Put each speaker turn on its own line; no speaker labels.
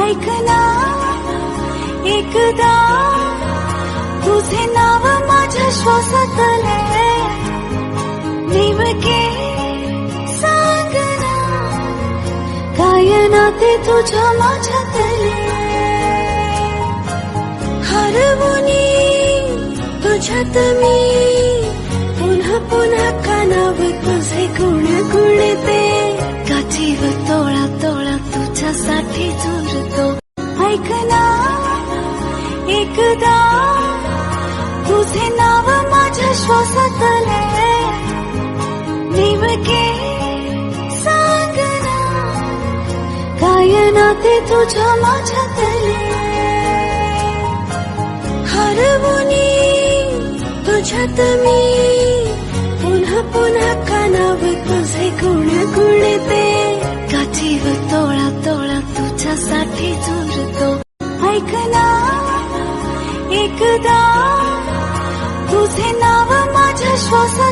ऐकना एकदा तुझे नाव माझ्या श्वासातले नेमके सांगना काय नाते तुझ्या माझ्यातले हरवुनी तुझ्यात मी पुन्हा पुन्हा कानावर तुझे गुण गुणते काठीव तोळा तोळा तुझ्यासाठी झुरतो ऐकना एकदा तुझे नाव माझ्या श्वासातले नेमके सांगना काय नाते तुझ्या माझ्यातले हरवुनी तुझ्यात मी पुन्हा पुन्हा कानावर तुझे गुण गुणते काठीव तोळा तोळा तुझ्यासाठी झुरतो ऐकना एकदा तुझे नाव माझ्या श्वासात